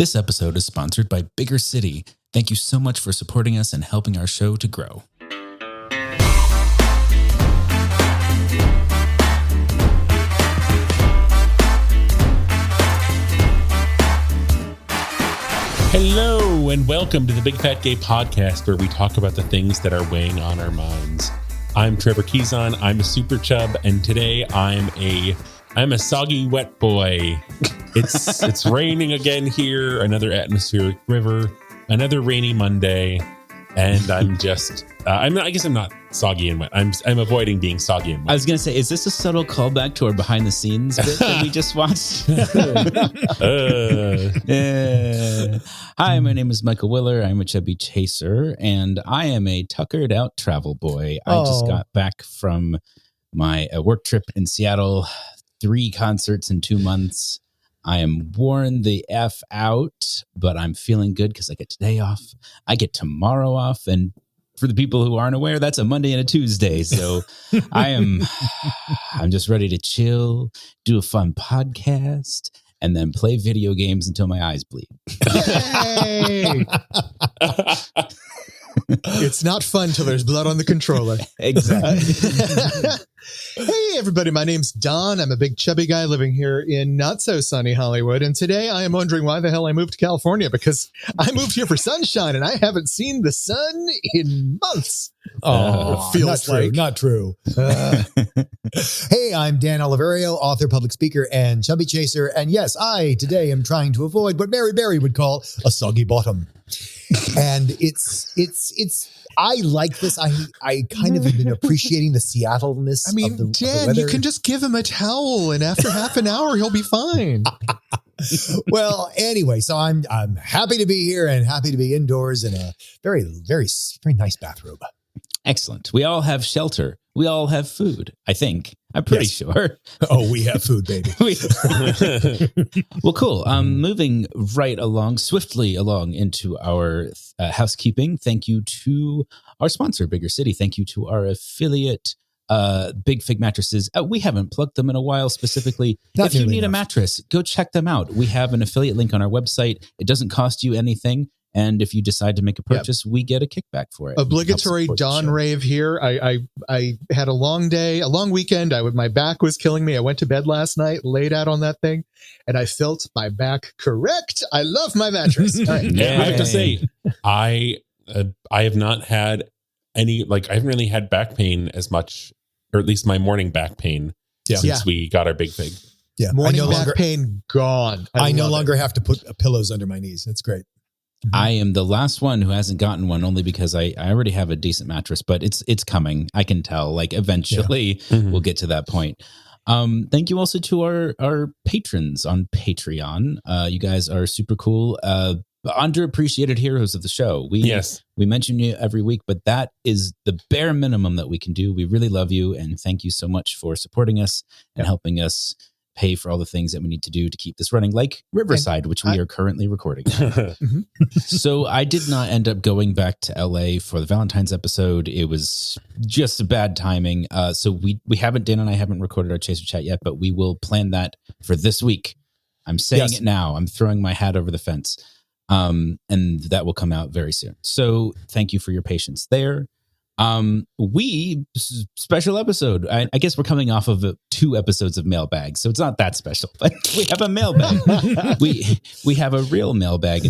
This episode is sponsored by Bigger City. Thank you so much for supporting us and helping our show to grow. Hello, and welcome to the Big Fat Gay Podcast, where we talk about the things that are weighing on our minds. I'm Trevor Keyson. I'm a super chub, and today I'm a soggy wet boy. It's raining again here. Another atmospheric river. Another rainy Monday, and I'm just. I guess I'm not soggy and wet. I'm avoiding being soggy and wet. I was gonna say, is this a subtle callback to our behind the scenes bit that we just watched? Hi, my name is Michael Willer. I'm a chubby chaser, and I am a tuckered out travel boy. I just got back from my work trip in Seattle. 3 concerts in 2 months. I am worn the F out, but I'm feeling good because I get today off. I get tomorrow off, and for the people who aren't aware, that's a Monday and a Tuesday. So I'm just ready to chill, do a fun podcast, and then play video games until my eyes bleed. Hey! It's not fun till there's blood on the controller. Exactly. Hey, everybody. My name's Don. I'm a big chubby guy living here in not so sunny Hollywood. And today I am wondering why the hell I moved to California, because I moved here for sunshine and I haven't seen the sun in months. Oh, feels not true. Hey, I'm Dan Oliverio, author, public speaker, and chubby chaser. And yes, I today am trying to avoid what Mary Berry would call a soggy bottom. And I like this. I kind of have been appreciating the Seattle-ness. I mean, of the Dan, weather. you can just give him a towel and after half an hour, he'll be fine. Well, anyway, so I'm happy to be here and happy to be indoors in a very, very, very nice bathrobe. Excellent. We all have shelter. We all have food, I think. I'm pretty sure. Oh, we have food, baby. Well, cool. Moving swiftly along into our housekeeping. Thank you to our sponsor, Bigger City. Thank you to our affiliate, Big Fig Mattresses. We haven't plugged them in a while specifically. If you need a mattress, go check them out. We have an affiliate link on our website. It doesn't cost you anything. And if you decide to make a purchase, we get a kickback for it. Obligatory dawn rave here. I had a long day, a long weekend. My back was killing me. I went to bed last night, laid out on that thing, and I felt my back correct. I love my mattress. Yeah, I have to say, I have not had any, I haven't really had back pain as much, or at least my morning back pain since we got our Big Fig. Yeah, morning back pain gone. I no longer have to put pillows under my knees. That's great. I am the last one who hasn't gotten one, only because I already have a decent mattress, but it's coming. I can tell, eventually we'll get to that point. Thank you also to our patrons on Patreon. You guys are super cool. Underappreciated heroes of the show. We mention you every week, but that is the bare minimum that we can do. We really love you, and thank you so much for supporting us and helping us pay for all the things that we need to do to keep this running, like Riverside, which we are currently recording. So I did not end up going back to LA for the Valentine's episode. It was just bad timing. So Dan and I haven't recorded our Chaser Chat yet, but we will plan that for this week. I'm saying it now. I'm throwing my hat over the fence. And that will come out very soon. So thank you for your patience there. Special episode. I guess we're coming off of 2 episodes of mailbag, so it's not that special, but we have a mailbag. we have a real mailbag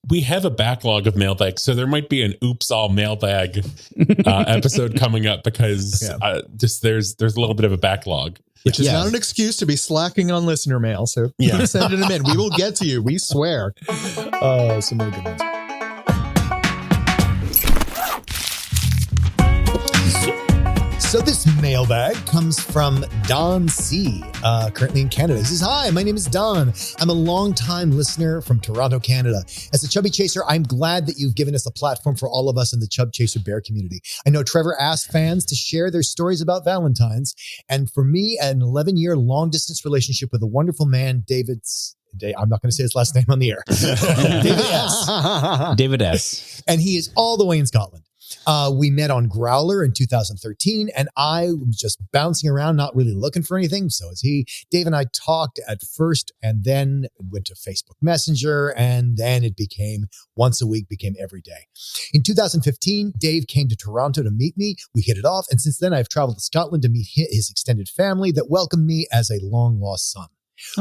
we have a backlog of mailbags, so there might be an oops all mailbag episode coming up because there's a little bit of a backlog. Which is not an excuse to be slacking on listener mail. So keep sending them in. We will get to you. We swear. So many good ones. So this mailbag comes from Don C., currently in Canada. He says, "Hi, my name is Don. I'm a longtime listener from Toronto, Canada. As a chubby chaser, I'm glad that you've given us a platform for all of us in the Chub Chaser Bear community. I know Trevor asked fans to share their stories about Valentine's, and for me, an 11-year long-distance relationship with a wonderful man, I'm not going to say his last name on the air. David S. David S. And he is all the way in Scotland. We met on Growler in 2013, and I was just bouncing around, not really looking for anything. So is he. Dave and I talked at first, and then went to Facebook Messenger, and then it became once a week, became every day. In 2015, Dave came to Toronto to meet me. We hit it off, and since then, I've traveled to Scotland to meet his extended family that welcomed me as a long-lost son.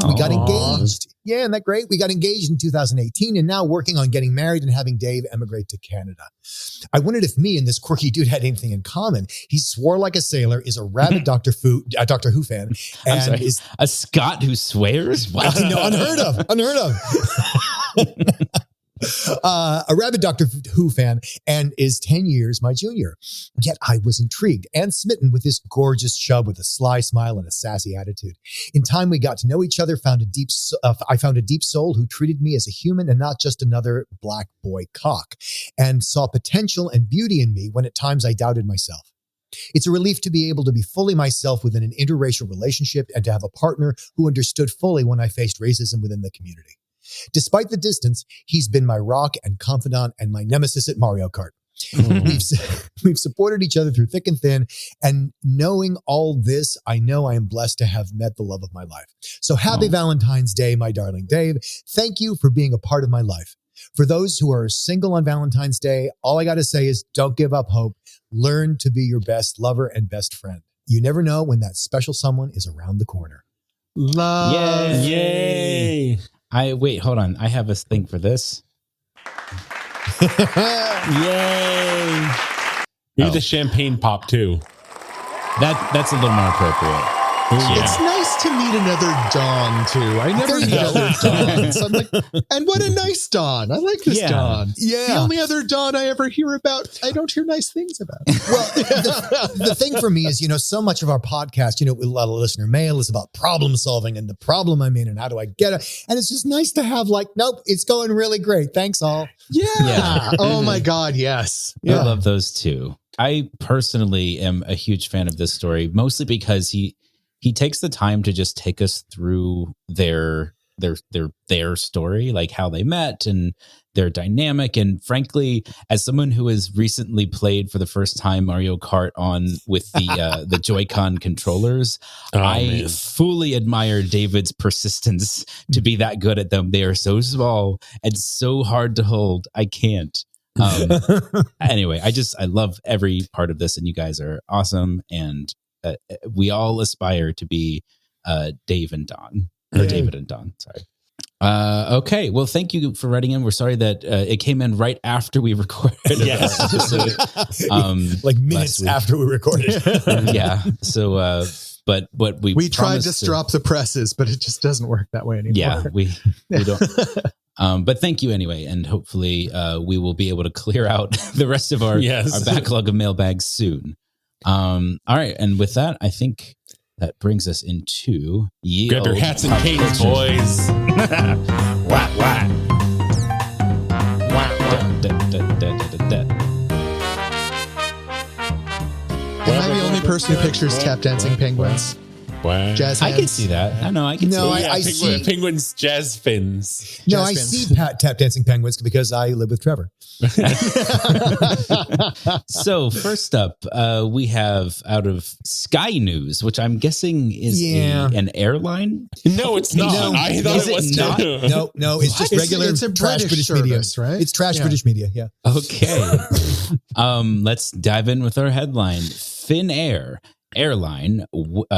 We got engaged. Yeah, isn't that great? We got engaged in 2018 and now working on getting married and having Dave emigrate to Canada. I wondered if me and this quirky dude had anything in common. He swore like a sailor, is a rabid Doctor Who fan. And is a Scot who swears? What? No, unheard of. A rabid Doctor Who fan and is 10 years my junior. Yet I was intrigued and smitten with this gorgeous chub with a sly smile and a sassy attitude. In time, we got to know each other, I found a deep soul who treated me as a human and not just another black boy cock, and saw potential and beauty in me when at times I doubted myself. It's a relief to be able to be fully myself within an interracial relationship and to have a partner who understood fully when I faced racism within the community. Despite the distance, he's been my rock and confidant and my nemesis at Mario Kart. We've supported each other through thick and thin, and knowing all this, I know I am blessed to have met the love of my life. So happy Valentine's Day, my darling Dave. Thank you for being a part of my life. For those who are single on Valentine's Day, all I got to say is don't give up hope. Learn to be your best lover and best friend. You never know when that special someone is around the corner. Love. Yay. Wait, hold on. I have a thing for this. Yay. Maybe the champagne pop too. That's a little more appropriate. It's nice to meet another Dawn too. I never meet other Dawns. I'm like, and what a nice Dawn. I like this Dawn. Yeah. The only other Dawn I ever hear about, I don't hear nice things about. Well, the thing for me is, so much of our podcast, a lot of listener mail is about problem solving and the problem I'm in and how do I get it. And it's just nice to have nope, it's going really great. Thanks all. Yeah. Oh my God. Yes. I love those too. I personally am a huge fan of this story, mostly because he takes the time to just take us through their story, like how they met and their dynamic. And frankly, as someone who has recently played for the first time Mario Kart with the Joy-Con controllers, I fully admire David's persistence to be that good at them. They are so small and so hard to hold. I can't. Anyway, I love every part of this, and you guys are awesome. And we all aspire to be Dave and Don, or David and Don. Sorry. Okay. Well, thank you for writing in. We're sorry that it came in right after we recorded. Yes. Minutes after we recorded. Yeah. So, but what we tried to strop the presses, but it just doesn't work that way anymore. Yeah, we don't. But thank you anyway, and hopefully we will be able to clear out the rest of our backlog of mailbags soon. All right, and with that, I think that brings us into grab your hats and canes, boys. Wah, wah. Am I the only person who pictures tap dancing penguins? Jazz hands? I can see that. I know. I can see that. I see penguins, jazz fins. No, I see tap dancing penguins because I live with Trevor. So first up, we have out of Sky News, which I'm guessing is an airline. No, it's not. No, I thought it was not. No, it's just regular it's a trash British service, media, right? It's trash British media. Yeah. Okay. Let's dive in with our headline. FinnAir airline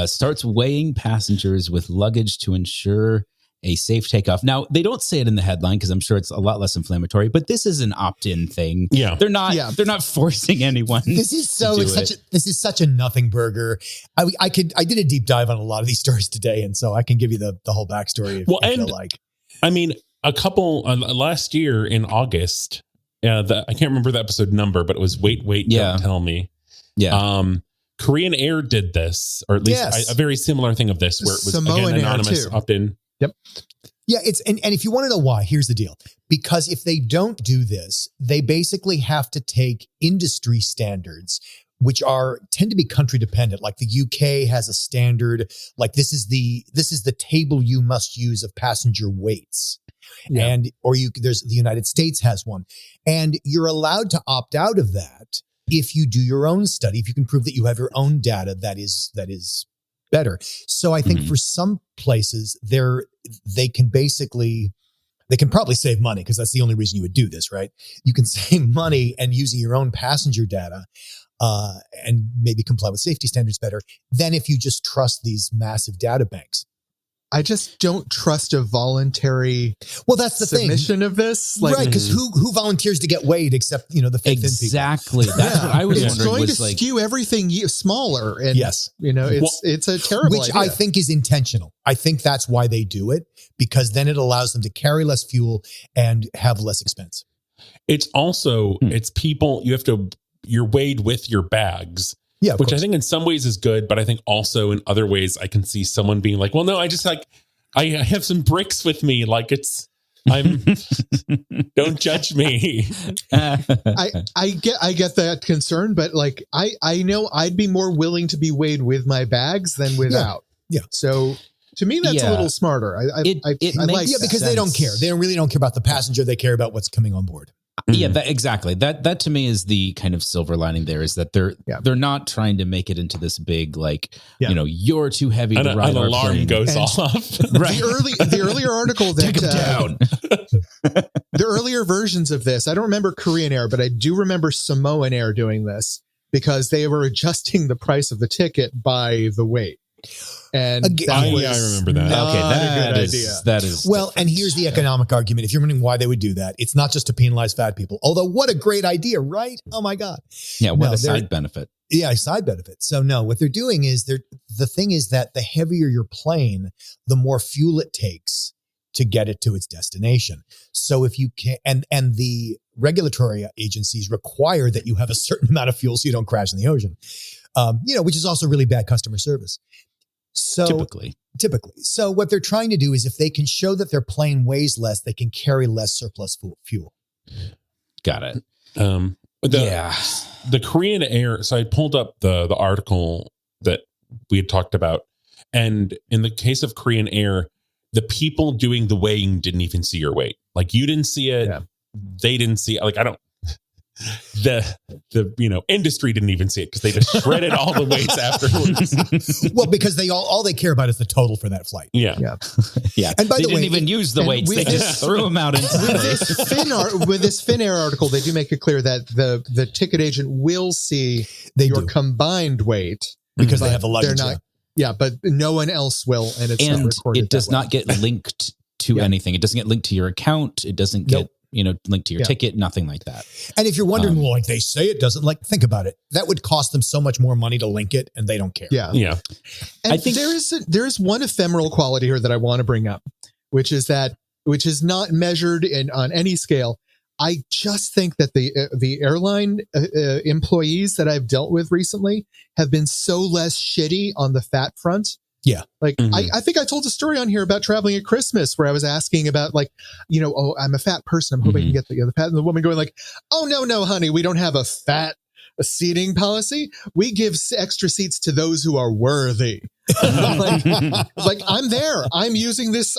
starts weighing passengers with luggage to ensure a safe takeoff. Now, they don't say it in the headline because I'm sure it's a lot less inflammatory, but this is an opt-in thing. Yeah. They're not forcing anyone. This is such a nothing burger. I did a deep dive on a lot of these stories today, and so I can give you the whole backstory if you feel like. I mean, a couple last year in August, I can't remember the episode number, but it was Wait, Don't Tell Me. Yeah. Korean Air did this, or at least a very similar thing of this, where it was Samoan again anonymous opt-in. Yep. Yeah, and if you want to know why, here's the deal. Because if they don't do this, they basically have to take industry standards, which tend to be country dependent. Like the UK has a standard, like this is the table you must use of passenger weights. Yeah. There's the United States has one. And you're allowed to opt out of that. if you do your own study, if you can prove that you have your own data, that is better. So I think for some places they can probably save money, because that's the only reason you would do this, right? You can save money and using your own passenger data and maybe comply with safety standards better than if you just trust these massive data banks. I just don't trust a voluntary that's the submission of this. Right, because who volunteers to get weighed except, the thick, thin people? Exactly. That's what I was It's wondering. going to skew everything smaller. And, yes. It's a terrible Which idea. I think is intentional. I think that's why they do it, because then it allows them to carry less fuel and have less expense. It's also, it's people, you're weighed with your bags. Yeah, which I think in some ways is good, but I think also in other ways I can see someone being like, well, no, I just I have some bricks with me. Like don't judge me. I get that concern, but I know I'd be more willing to be weighed with my bags than without. Yeah. So to me, that's a little smarter. I like that. Because they don't care. They really don't care about the passenger. They care about what's coming on board. Yeah, exactly. That to me is the kind of silver lining there, is that they're not trying to make it into this big you're too heavy to ride. An alarm goes off. Right. The earlier article that take them down. The earlier versions of this, I don't remember Korean Air, but I do remember Samoan Air doing this, because they were adjusting the price of the ticket by the weight. And I remember that. That is well, and here's the economic argument. If you're wondering why they would do that, it's not just to penalize fat people. Although, what a great idea, right? Oh my God. Yeah, what a side benefit. Yeah, a side benefit. So no, what they're doing is the thing is that the heavier your plane, the more fuel it takes to get it to its destination. So if you can, and the regulatory agencies require that you have a certain amount of fuel so you don't crash in the ocean, which is also really bad customer service. So typically. So what they're trying to do is, if they can show that their plane weighs less, they can carry less surplus fuel. Got it. The Korean Air. So I pulled up the article that we had talked about. And in the case of Korean Air, the people doing the weighing didn't even see your weight. Like, you didn't see it. Yeah. They didn't see it. Like, the industry didn't even see it, because they just shredded all the weights afterwards. Well, because they all they care about is the total for that flight. Yeah. And by they the way, didn't even use the weights; they just threw them out into space. With this FinnAir article, they do make it clear that the ticket agent will see your combined weight, because they have the luggage. But no one else will, and it's not recorded. It does not get linked to anything. It doesn't get linked to your account. It doesn't get linked to your ticket, nothing like that. And if you're wondering, they say it doesn't, think about it. That would cost them so much more money to link it, and they don't care. Yeah. And I think there is one ephemeral quality here that I want to bring up, which is not measured on any scale. I just think that the airline employees that I've dealt with recently have been so less shitty on the fat front. Yeah. I think I told a story on here about traveling at Christmas, where I was asking about I'm a fat person. I'm hoping I can get the fat. And the woman going oh, no, honey, we don't have a fat seating policy. We give extra seats to those who are worthy. I'm there. I'm using this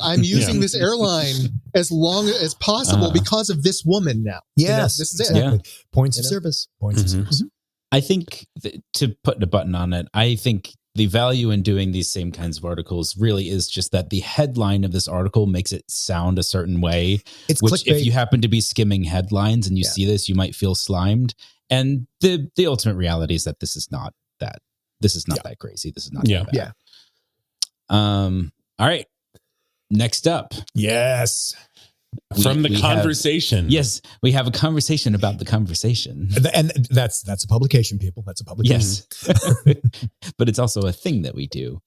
airline as long as possible because of this woman now. Yes. This is exactly. it. Points of service. Points of service. I think to put a button on it, I think the value in doing these same kinds of articles really is just that the headline of this article makes it sound a certain way. It's which, clickbait. if you happen to be skimming headlines and you see this, you might feel slimed. And the ultimate reality is that this is not that. This is not that crazy. This is not that bad. All right. Next up. Yes. From the conversation. Yes, we have a conversation about the conversation. And that's a publication, people. That's a publication. Yes. But it's also a thing that we do.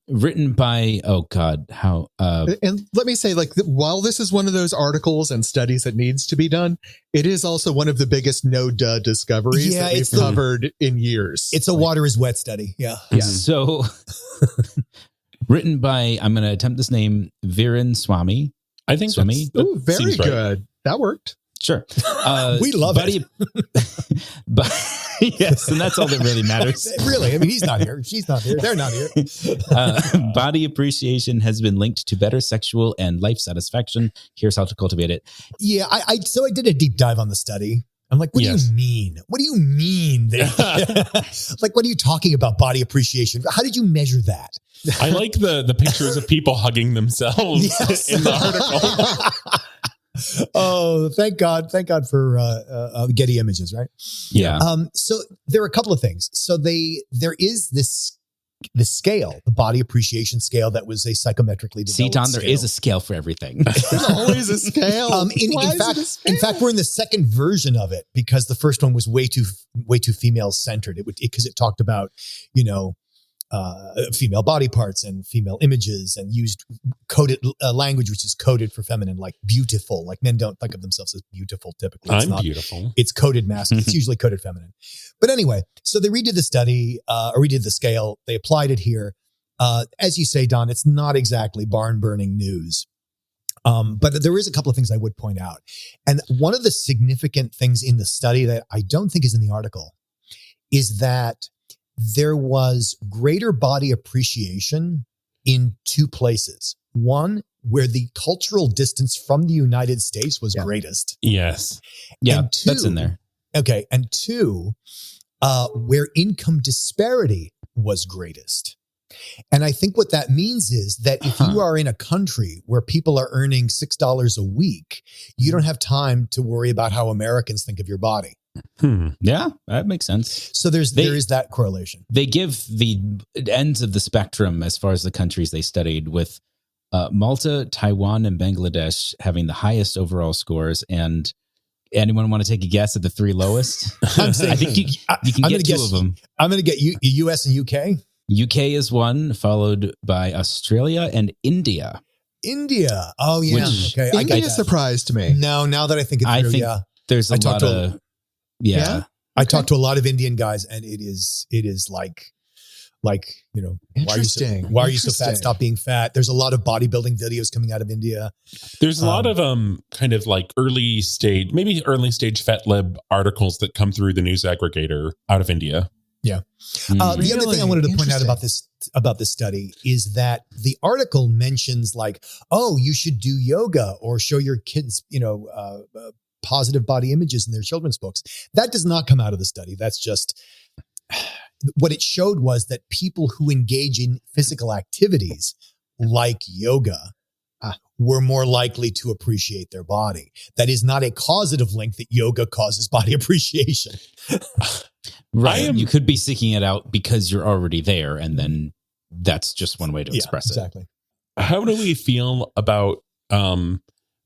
Written by, and let me say, while this is one of those articles and studies that needs to be done, it is also one of the biggest no-duh discoveries that we've covered in years. It's a water is wet study. Yeah. So written by, I'm going to attempt this name, Viren Swamy. I think Swamy. Very good. Right. That worked. Sure. We love it. But yes, and that's all that really matters. Really, I mean, he's not here. She's not here. They're not here. Body appreciation has been linked to better sexual and life satisfaction. Here's how to cultivate it. Yeah, so I did a deep dive on the study. I'm like, what Yes. do you mean? What do you mean? Like, what are you talking about? Body appreciation. How did you measure that? I like the pictures of people hugging themselves Yes. in the article. Oh, thank God for Getty Images, right? Yeah. So there are a couple of things. So there is this scale, the body appreciation scale, that was a psychometrically developed See, Don, there scale. is a scale for everything. There's always a scale. In fact, we're in the second version of it because the first one was way too female centered. Because it talked about, female body parts and female images, and used coded language, which is coded for feminine, like beautiful. Like men don't think of themselves as beautiful typically. It's I'm not beautiful. It's coded masculine. It's usually coded feminine. But anyway, so they redid the study, or redid the scale. They applied it here. As you say, Don, it's not exactly barn burning news. But there is a couple of things I would point out. And one of the significant things in the study that I don't think is in the article is that there was greater body appreciation in two places. One, where the cultural distance from the United States was greatest. Yes. Yeah, And two, that's in there. Okay. And two, where income disparity was greatest. And I think what that means is that if you are in a country where people are earning $6 a week, you don't have time to worry about how Americans think of your body. Yeah, that makes sense. So there is that correlation. They give the ends of the spectrum as far as the countries they studied, with Malta, Taiwan, and Bangladesh having the highest overall scores. And anyone want to take a guess at the three lowest? I'm saying, I think you can get two of them. I'm going to get US and UK. UK is one, followed by Australia and India. India. Oh, yeah. Okay. I India get that. surprised me. No, now that I think it I through, think yeah. there's a I talked lot to- of... Yeah. I talked to a lot of Indian guys, and it is like, why are you so fat? Interesting. Stop being fat. There's a lot of bodybuilding videos coming out of India. There's a lot of kind of like early stage fat lib articles that come through the news aggregator out of India. Yeah. The other thing I wanted to point out about this study is that the article mentions like, oh, you should do yoga or show your kids, positive body images in their children's books. That does not come out of the study. That's just what it showed was that people who engage in physical activities like yoga were more likely to appreciate their body. That is not a causative link that yoga causes body appreciation. Right. You could be seeking it out because you're already there, and then that's just one way to express it. Exactly. How do we feel about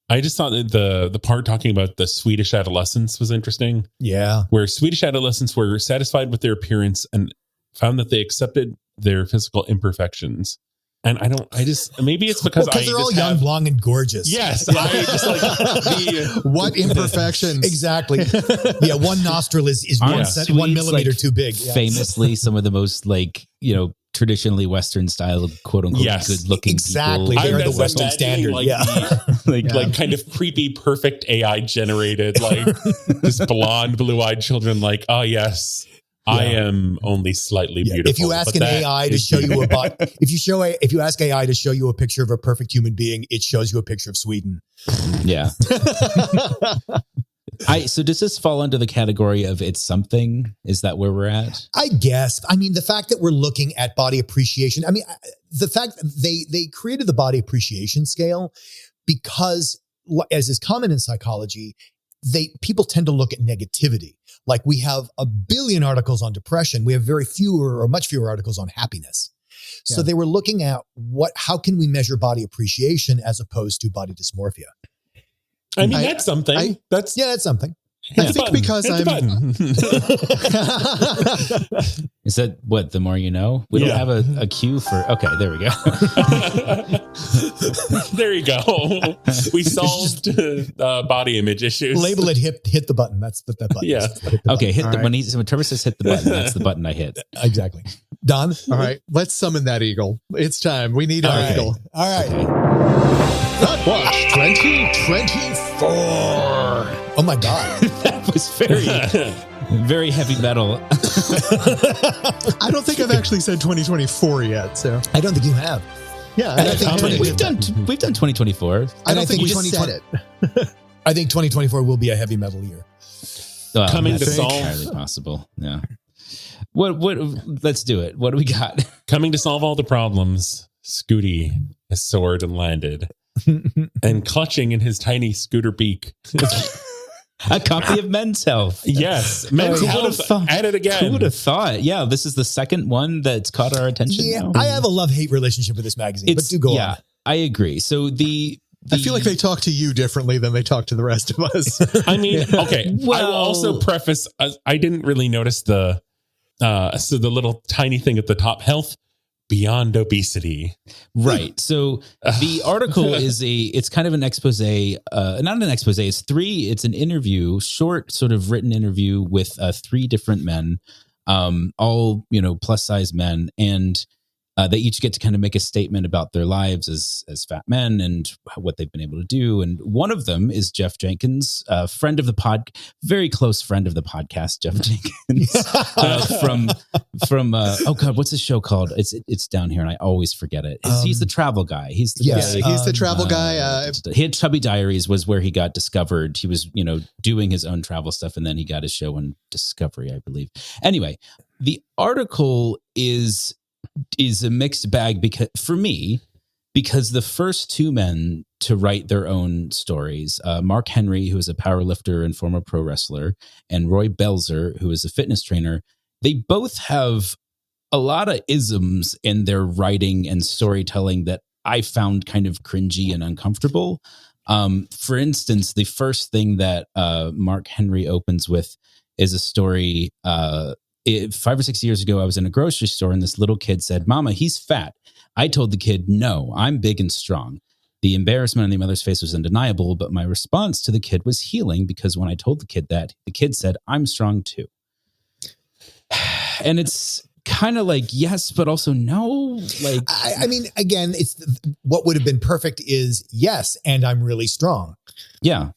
I just thought that the part talking about the Swedish adolescents was interesting. Yeah. Where Swedish adolescents were satisfied with their appearance and found that they accepted their physical imperfections. And maybe it's because they're all young, blonde, and gorgeous. Yes. I just like what imperfections? Exactly. Yeah. One nostril is 1 millimeter too big. Yeah. Famously, some of the most traditionally Western style, quote unquote, good looking exactly. people. They are the Western standard. Like kind of creepy, perfect AI generated, like just blonde, blue eyed children. Like, oh yes, I am only slightly beautiful. If you ask an AI to show you if you ask AI to show you a picture of a perfect human being, it shows you a picture of Sweden. Yeah. So does this fall under the category of it's something? Is that where we're at? I guess. I mean, the fact that we're looking at body appreciation, I mean, the fact that they created the body appreciation scale because, as is common in psychology, people tend to look at negativity. Like we have a billion articles on depression. We have much fewer articles on happiness. So they were looking at how can we measure body appreciation as opposed to body dysmorphia? I mean, that's something. That's something. I think because I'm. Is that what? The more you know? We don't have a cue for. Okay, there we go. There you go. We solved body image issues. Label it. Hit the button. That's what that button. Yeah. Is. Hit the Okay. button. When Trevor says hit the button, that's the button I hit. Exactly. Don. All right. Let's summon that eagle. It's time. We need our eagle. All right. Not Watch 2024. Oh my God. That was very heavy metal. I don't think I've actually said 2024 yet. So I don't think you have. yeah, And I think We've done 2024. I don't think we we just said said it. I think 2024 will be a heavy metal year. Coming to that's solve- entirely possible. Yeah. What? Let's do it. What do we got? Coming to solve all the problems, Scooty has soared and landed, and clutching in his tiny scooter beak. A copy of Men's Health. Yes, Men's Health at it again. Who would have thought? Yeah, this is the second one that's caught our attention. Yeah, now. I have a love-hate relationship with this magazine, but do go on. I agree. So I feel like they talk to you differently than they talk to the rest of us. I mean, okay. I will also preface, I didn't really notice the little tiny thing at the top, health beyond obesity. Right. So the article it's kind of an expose, not an expose. It's an interview, short sort of written interview with 3 different men, all, plus size men. And they each get to kind of make a statement about their lives as fat men and what they've been able to do. And one of them is Jeff Jenkins, friend of the very close friend of the podcast, Jeff Jenkins, from oh God, what's his show called? It's down here and I always forget it. He's the travel guy. He's the travel guy. He had Chubby Diaries was where he got discovered. He was, doing his own travel stuff, and then he got his show on Discovery, I believe. Anyway, the article is a mixed bag because the first 2 men to write their own stories, Mark Henry, who is a power lifter and former pro wrestler, and Roy Belzer, who is a fitness trainer, they both have a lot of isms in their writing and storytelling that I found kind of cringy and uncomfortable. For instance, the first thing that Mark Henry opens with is a story 5 or 6 years ago, I was in a grocery store and this little kid said, "Mama, he's fat." I told the kid, "No, I'm big and strong." The embarrassment on the mother's face was undeniable, but my response to the kid was healing because when I told the kid that, the kid said, "I'm strong too." And it's kind of like, yes, but also no. Like, I mean, again, it's what would have been perfect is yes, and I'm really strong. Yeah.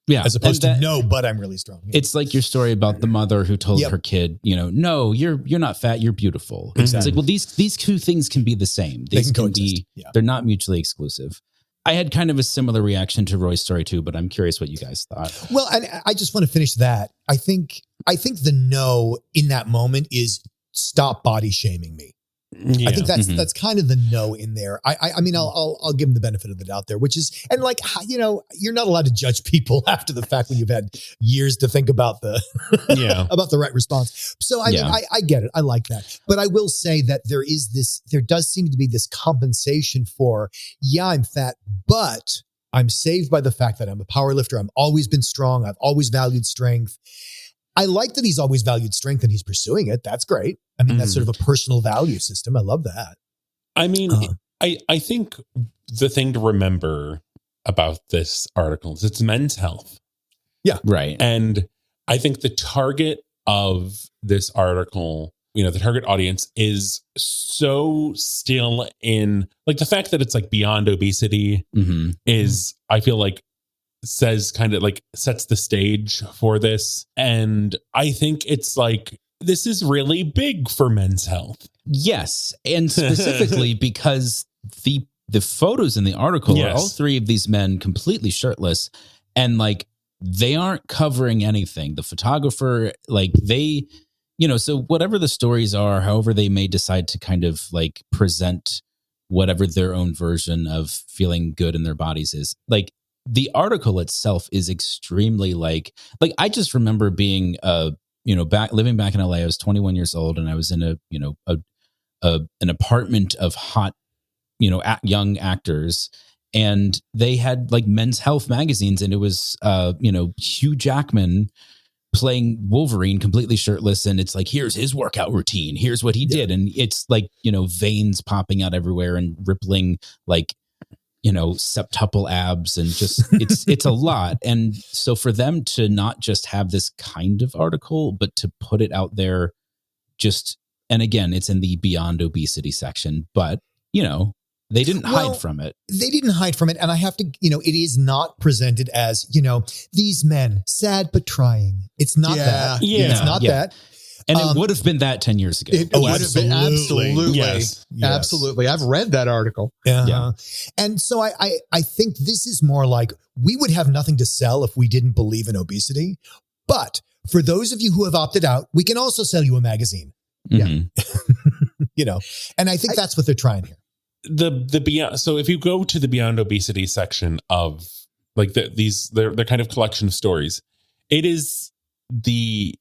Yeah. As opposed to no, but I'm really strong. Yeah. It's like your story about the mother who told her kid, "No, you're not fat, you're beautiful." Exactly. It's like, well, these 2 things can be the same. These they can coexist. They're not mutually exclusive. I had kind of a similar reaction to Roy's story too, but I'm curious what you guys thought. Well, and I just want to finish that. I think the no in that moment is stop body shaming me. Yeah. I think that's kind of the no in there. I mean, I'll give them the benefit of the doubt there, which is, and like, you're not allowed to judge people after the fact when you've had years to think about about the right response. So I mean, I get it. I like that. But I will say that there does seem to be this compensation for, I'm fat, but I'm saved by the fact that I'm a power lifter. I've always been strong. I've always valued strength. I like that he's always valued strength and he's pursuing it. That's great. I mean, that's sort of a personal value system. I love that. I mean, I think the thing to remember about this article is it's Men's Health. Yeah. Right. And I think the target of this article, the target audience is so still in, like, the fact that it's like beyond obesity is, I feel like, sets the stage for this. And I think it's like, this is really big for Men's Health. Yes. And specifically because the photos in the article are all 3 of these men completely shirtless and like they aren't covering anything. The photographer, like they, so whatever the stories are, however they may decide to kind of like present whatever their own version of feeling good in their bodies is, like, the article itself is extremely like I just remember being living back in LA. I was 21 years old and I was in an apartment of hot young actors, and they had like Men's Health magazines, and it was Hugh Jackman playing Wolverine completely shirtless, and it's like, here's his workout routine, here's what he did, and it's like veins popping out everywhere and rippling like septuple abs, and just it's a lot. And so for them to not just have this kind of article, but to put it out there, and again, it's in the beyond obesity section, but they didn't hide from it. They didn't hide from it. And I have to, it is not presented as, these men sad, but trying. It's not that. Yeah. It's not that. And it would have been that 10 years ago. It would have been absolutely. Yes. Absolutely. I've read that article. Yeah. And so I think this is more like, we would have nothing to sell if we didn't believe in obesity. But For those of you who have opted out, we can also sell you a magazine. Mhm. Yeah. And I think that's what they're trying here. The beyond. So if you go to the Beyond Obesity section of like they're kind of collection of stories, it is the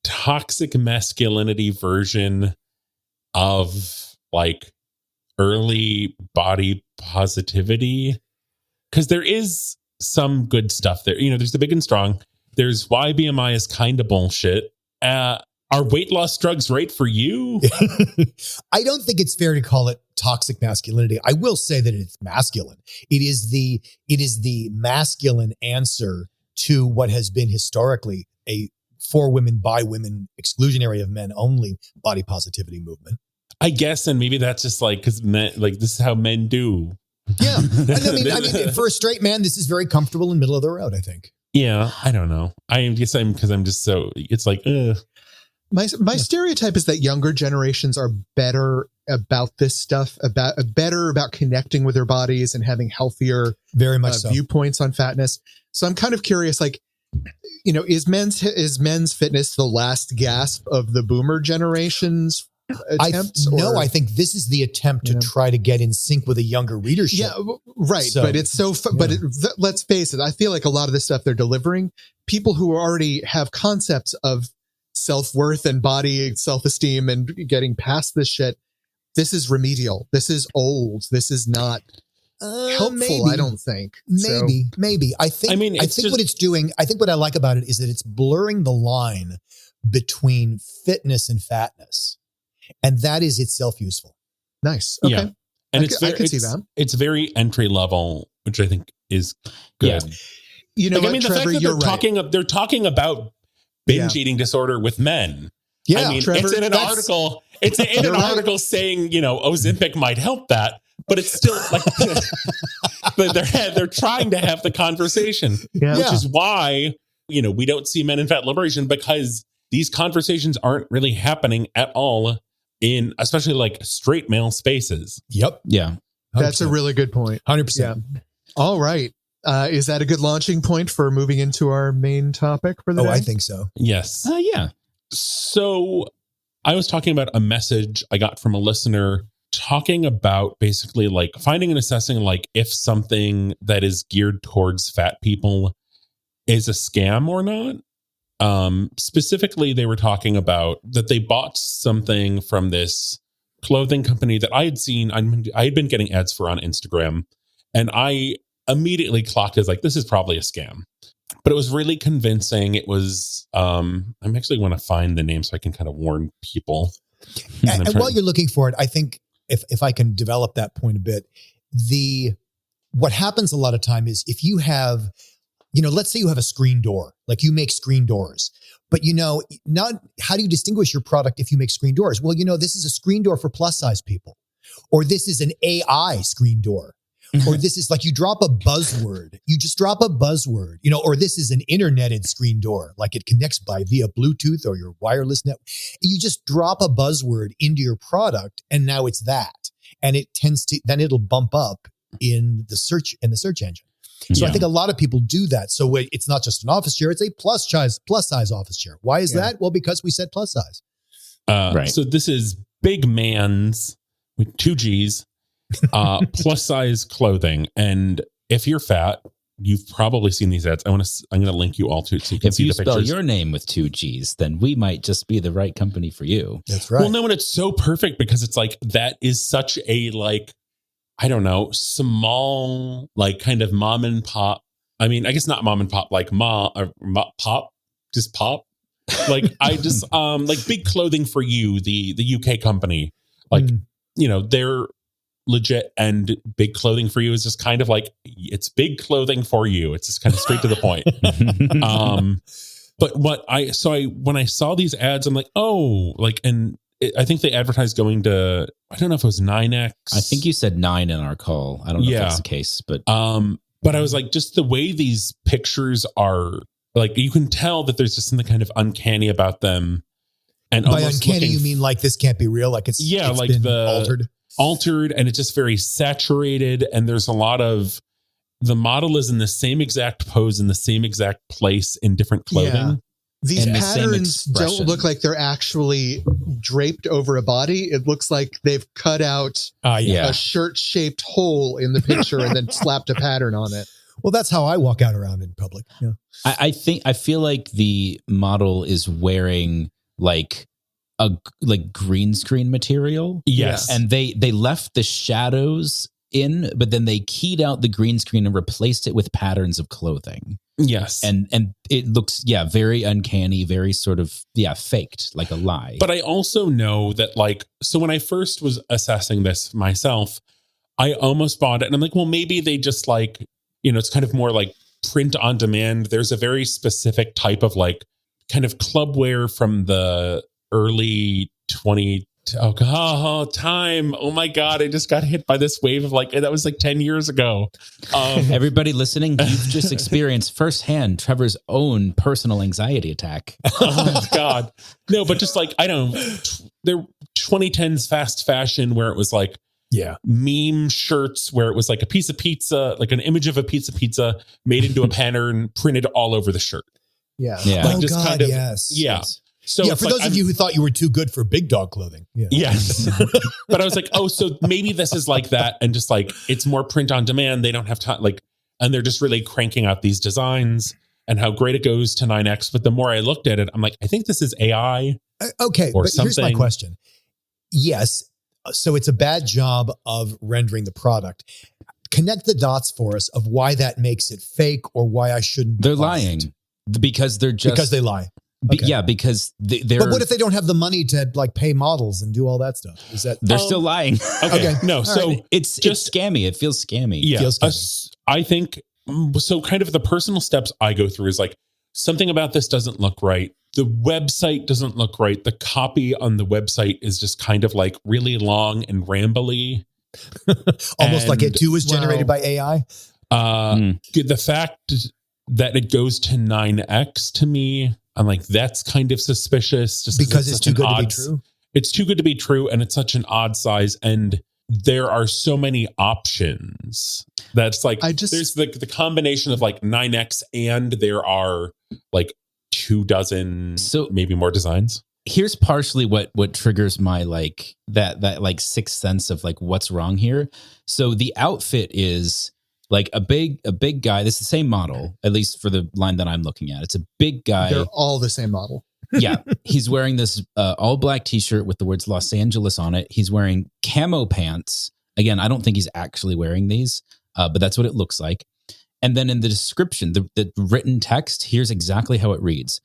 toxic masculinity version of like early body positivity, because there is some good stuff there. There's the big and strong. There's why BMI is kind of bullshit. Are weight loss drugs right for you? I don't think it's fair to call it toxic masculinity. I will say that it's masculine. It is the masculine answer to what has been historically a for women, by women, exclusionary of men only body positivity movement. I guess, and maybe that's just like because men, like this is how men do. Yeah, I mean, for a straight man, this is very comfortable and middle of the road, I think. Yeah, I don't know. I guess because I'm just so. It's like, My stereotype is that younger generations are better about this stuff, better about connecting with their bodies and having healthier, very much so, viewpoints on fatness. So I'm kind of curious, like, is men's fitness the last gasp of the boomer generation's attempts? I think this is the attempt to try to get in sync with a younger readership. Yeah, right. So, but it's so, but let's face it. I feel like a lot of the stuff they're delivering, people who already have concepts of self-worth and body self-esteem and getting past this shit, this is remedial. This is old. This is not helpful. Maybe. I don't think. Maybe. I think what it's doing, I think what I like about it is that it's blurring the line between fitness and fatness. And that is itself useful. Nice. Okay. Yeah. And I can see that. It's very entry level, which I think is good. Yeah. Like, I mean, Trevor, the fact that they're talking about binge eating disorder with men. Yeah, I mean, Trevor, it's in an article. It's in an article saying, Ozempic might help that, but it's still like they're trying to have the conversation, which is why, we don't see men in fat liberation, because these conversations aren't really happening at all in especially like straight male spaces. Yep. Yeah. 100%. That's a really good point. 100%. Yeah. All right. Is that a good launching point for moving into our main topic for the day? I think so. Yes. Yeah. So I was talking about a message I got from a listener talking about basically like finding and assessing like if something that is geared towards fat people is a scam or not. Specifically, they were talking about that they bought something from this clothing company that I had seen. I had been getting ads for on Instagram, and I immediately clocked as like, this is probably a scam. But it was really convincing. It was, I'm actually want to find the name so I can kind of warn people. And while you're looking for it, I think if I can develop that point a bit, what happens a lot of time is if you have, let's say you have a screen door, like you make screen doors, but not how do you distinguish your product if you make screen doors? Well, this is a screen door for plus size people, or this is an AI screen door. Or this is like you drop a buzzword. You just drop a buzzword, or this is an interneted screen door, like it connects via Bluetooth or your wireless network. You just drop a buzzword into your product, and now it's that, and it tends to then it'll bump up in the search engine. So I think a lot of people do that. So it's not just an office chair; it's a plus size office chair. Why is that? Well, because we said plus size. Right. So this is Big Man's with 2 G's. Plus size clothing, and if you're fat, you've probably seen these ads. I'm going to link you all to it so you can see the pictures. If you spell your name with 2 G's, then we might just be the right company for you. That's right. Well, no, and it's so perfect because it's like that is such a like I don't know, small like kind of mom and pop. I mean, I guess not mom and pop, like pop, just pop. Like I just like Big Clothing for You, the UK company, like they're legit, and Big Clothing for You is just kind of like it's big clothing for you. It's just kind of straight to the point. But when I saw these ads, I'm like, oh, like, and I think they advertised going to, I don't know if it was 9X. I think you said 9 in our call. I don't know if that's the case, but I was like, just the way these pictures are, like, you can tell that there's just something kind of uncanny about them. And by uncanny, you mean like this can't be real? Like it's like been altered, and it's just very saturated. And there's a lot of, the model is in the same exact pose in the same exact place in different clothing. These And the same patterns don't expression. look like they're actually draped over a body. It looks like they've cut out Yeah. a shirt-shaped hole in the picture and then slapped a pattern on it. Well, that's how I walk out around in public. Yeah. I feel like the model is wearing like a green screen material. Yes. And they left the shadows in, but then they keyed out the green screen and replaced it with patterns of clothing. Yes. And it looks, very uncanny, very sort of, faked, like a lie. But I also know that, like, so when I first was assessing this myself, I almost bought it. And I'm like, well, maybe they just like, it's kind of more like print on demand. There's a very specific type of like kind of club wear from the early time. Oh my God. I just got hit by this wave of like, that was like 10 years ago. Everybody listening, you've just experienced firsthand Trevor's own personal anxiety attack. Oh God. No, but just like, I don't know, there 2010s fast fashion where it was like, meme shirts where it was like a piece of pizza, like an image of a pizza made into a pattern printed all over the shirt. Yeah. Like Oh just God, kind of, yes. So For it's those like, of you who thought you were too good for big dog clothing. Yeah. Yes. But I was like, oh, so maybe this is like that. And just like, it's more print on demand. They don't have time, like, and they're just really cranking out these designs and how great it goes to 9X. But the more I looked at it, I'm like, I think this is AI. Okay. Or But here's my something. question. Yes. So it's a bad job of rendering the product. Connect the dots for us of why that makes it fake or why I shouldn't. They're buy lying it. because they're just Because they lie. Okay. because they're. But what if they don't have the money to like pay models and do all that stuff? Is that they're still lying? Okay. No. All So right. It's scammy. It feels scammy. yeah, feels scammy. I think so. Kind of the personal steps I go through is like something about this doesn't look right. The website doesn't look right. The copy on the website is just kind of like really long and rambly. almost like it And, too was generated by AI? The fact that it goes to 9X to me, I'm like, that's kind of suspicious. Just Because it's such too an good to be odd- true. It's too good to be true, and it's such an odd size, and there are so many options. That's like there's the combination of like 9X, and there are like 24, maybe more designs. Here's partially what triggers my like that like sixth sense of like what's wrong here. So the outfit is like a big guy. This is the same model, at least for the line that I'm looking at. It's a big guy. They're all the same model. Yeah. He's wearing this all black t-shirt with the words Los Angeles on it. He's wearing camo pants. Again, I don't think he's actually wearing these, but that's what it looks like. And then in the description, the written text, here's exactly how it reads.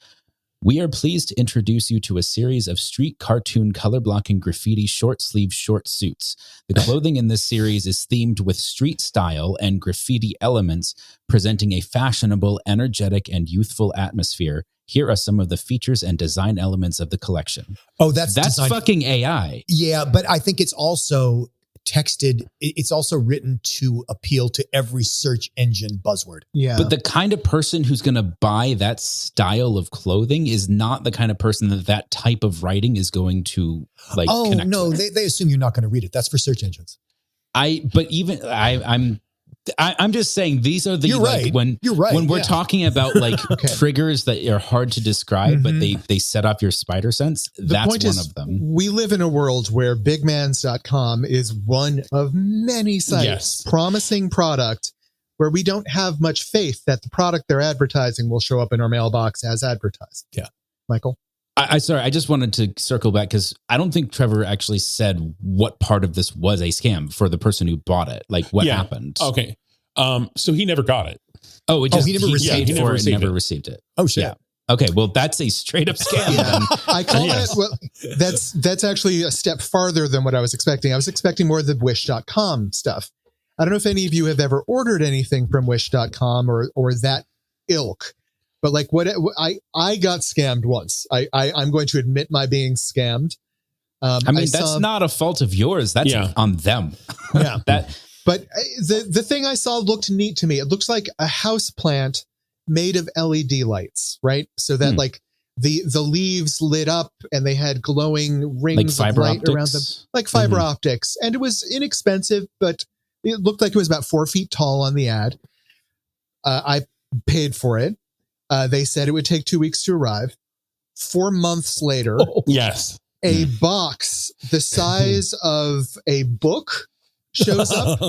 We are pleased to introduce you to a series of street cartoon color blocking graffiti short sleeve short suits. The clothing in this series is themed with street style and graffiti elements, presenting a fashionable, energetic, and youthful atmosphere. Here are some of the features and design elements of the collection. Oh, that's That's fucking AI. Yeah, but I think it's also texted. It's also written to appeal to every search engine buzzword. Yeah. But the kind of person who's going to buy that style of clothing is not the kind of person that type of writing is going to like. Oh, connect no, with. they assume you're not going to read it. That's for search engines. I'm just saying these are the You're like, right. when You're right. when we're Yeah. talking about like triggers that are hard to describe, but Mhm. they set off your spider sense. That's point one is, of them. we live in a world where bigmans.com is one of many sites Yes. promising product where we don't have much faith that the product they're advertising will show up in our mailbox as advertised. Yeah. Michael? Sorry, I just wanted to circle back because I don't think Trevor actually said what part of this was a scam for the person who bought it. Like what happened? Okay. So he never got it. Oh, he never received paid it. for it and never Received it. received it. Oh, shit. Yeah. Okay, well, that's a straight up scam. Then. I call Yes. it, well, that's actually a step farther than what I was expecting. I was expecting more of the wish.com stuff. I don't know if any of you have ever ordered anything from wish.com or that ilk, but like I got scammed once. I'm going to admit my being scammed. I mean, that's not a fault of yours. That's on them. Yeah. But the thing I saw looked neat to me. It looks like a house plant made of LED lights, right? So that like the leaves lit up and they had glowing rings like of light around them, like fiber optics. And it was inexpensive, but it looked like it was about 4 feet tall on the ad. I paid for it. They said it would take 2 weeks to arrive. 4 months later, Yes. a box the size of a book shows up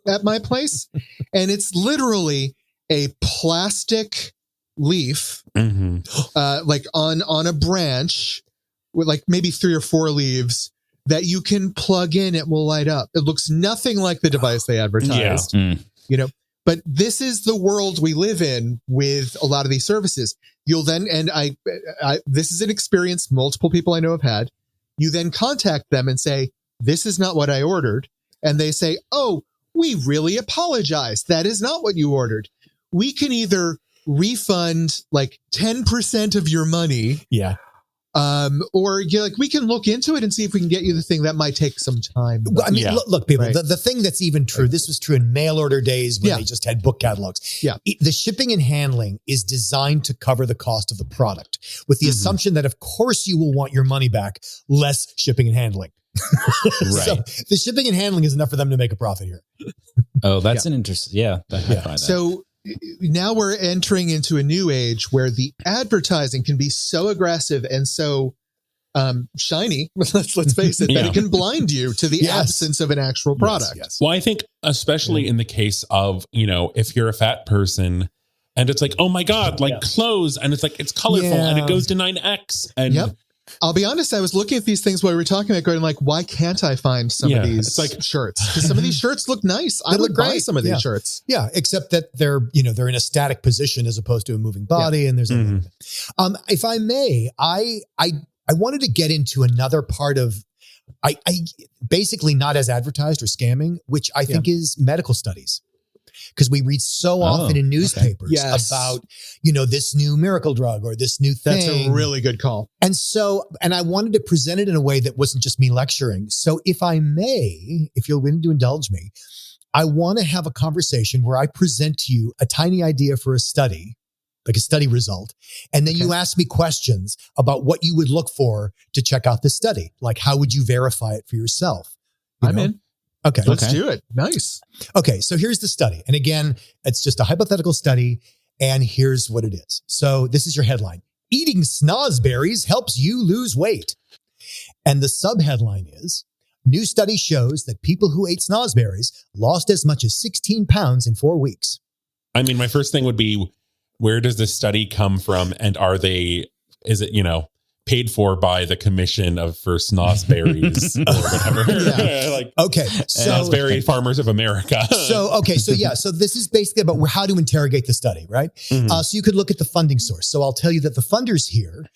at my place, and it's literally a plastic leaf, like on a branch with like maybe 3 or 4 leaves that you can plug in. It will light up. It looks nothing like the device they advertised, but this is the world we live in with a lot of these services. You'll then, and I this is an experience multiple people I know have had. You then contact them and say, this is not what I ordered. And they say, oh, we really apologize. That is not what you ordered. We can either refund like 10% of your money. Yeah. Or you're like, we can look into it and see if we can get you the thing. That might take some time. Well, I mean, look, people, right. the thing that's even true, this was true in mail order days when they just had book catalogs. Yeah. The shipping and handling is designed to cover the cost of the product with the assumption that, of course, you will want your money back, less shipping and handling. Right. So the shipping and handling is enough for them to make a profit here. Oh, that's an interest. Yeah. I find that. So now we're entering into a new age where the advertising can be so aggressive and so shiny, let's face it, that it can blind you to the absence of an actual product. Yes. Well, I think especially in the case of, if you're a fat person and it's like, oh my God, like clothes, and it's like, it's colorful and it goes to 9X. And I'll be honest, I was looking at these things while we were talking about going like, why can't I find some of these shirts? Because some of these shirts look nice. I would buy some of these shirts. Yeah, except that they're in a static position as opposed to a moving body. And there's if I may, I wanted to get into another part of I basically not as advertised or scamming, which I think is medical studies. Because we read so often in newspapers about, this new miracle drug or this new thing. That's a really good call. And I wanted to present it in a way that wasn't just me lecturing. So if I may, if you're willing to indulge me, I want to have a conversation where I present to you a tiny idea for a study, like a study result. And then you ask me questions about what you would look for to check out this study. Like, how would you verify it for yourself? I'm in. Okay. Let's do it. Nice. Okay. So here's the study. And again, it's just a hypothetical study. And here's what it is. So this is your headline. Eating snozberries helps you lose weight. And the subheadline is, new study shows that people who ate snozberries lost as much as 16 pounds in 4 weeks. I mean, my first thing would be, where does this study come from? And is it, paid for by the Commission for Snozberries or whatever? Snozberry Farmers of America. So this is basically about how to interrogate the study, right? So you could look at the funding source. So I'll tell you that the funders here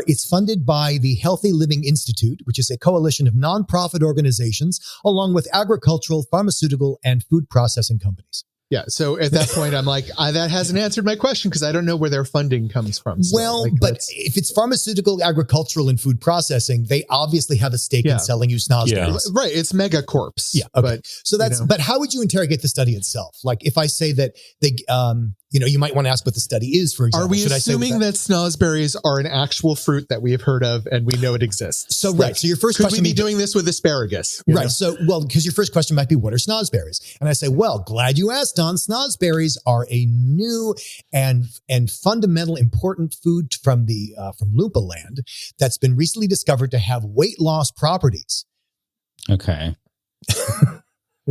it's funded by the Healthy Living Institute, which is a coalition of nonprofit organizations, along with agricultural, pharmaceutical, and food processing companies. Yeah. So at that point, I'm like, that hasn't answered my question because I don't know where their funding comes from. So but if it's pharmaceutical, agricultural, and food processing, they obviously have a stake in selling you snozberries. Yeah. Right. It's megacorps. Yeah. Okay. But how would you interrogate the study itself? Like if I say that they, you might want to ask what the study is, for example. Are we assuming that snozberries are an actual fruit that we have heard of and we know it exists? So, right. So your first question. Could we be doing this with asparagus? Right. Know? So, because your first question might be, what are snozberries? And I say, well, glad you asked, Don. Snozberries are a new and fundamental important food from Lupa land that's been recently discovered to have weight loss properties. Okay.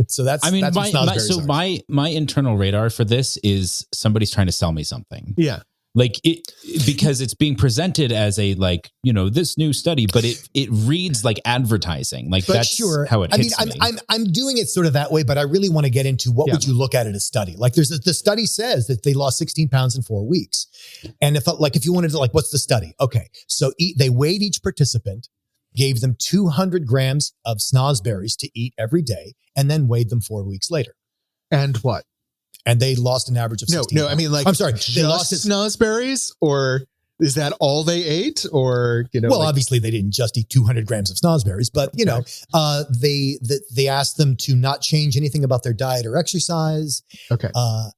So that's my internal radar for this is somebody's trying to sell me something. Yeah. Like because it's being presented as a this new study, but it reads like advertising. Like that's how it hits me. I'm doing it sort of that way, but I really want to get into what would you look at in a study? Like the study says that they lost 16 pounds in 4 weeks. And if you wanted to what's the study? Okay. So they weighed each participant, gave them 200 grams of snozberries to eat every day, and then weighed them 4 weeks later. And what? And they lost an average of 16 pounds. I mean, I'm sorry, they lost snozberries, or is that all they ate? Or, obviously they didn't just eat 200 grams of snozberries, but they asked them to not change anything about their diet or exercise. Okay.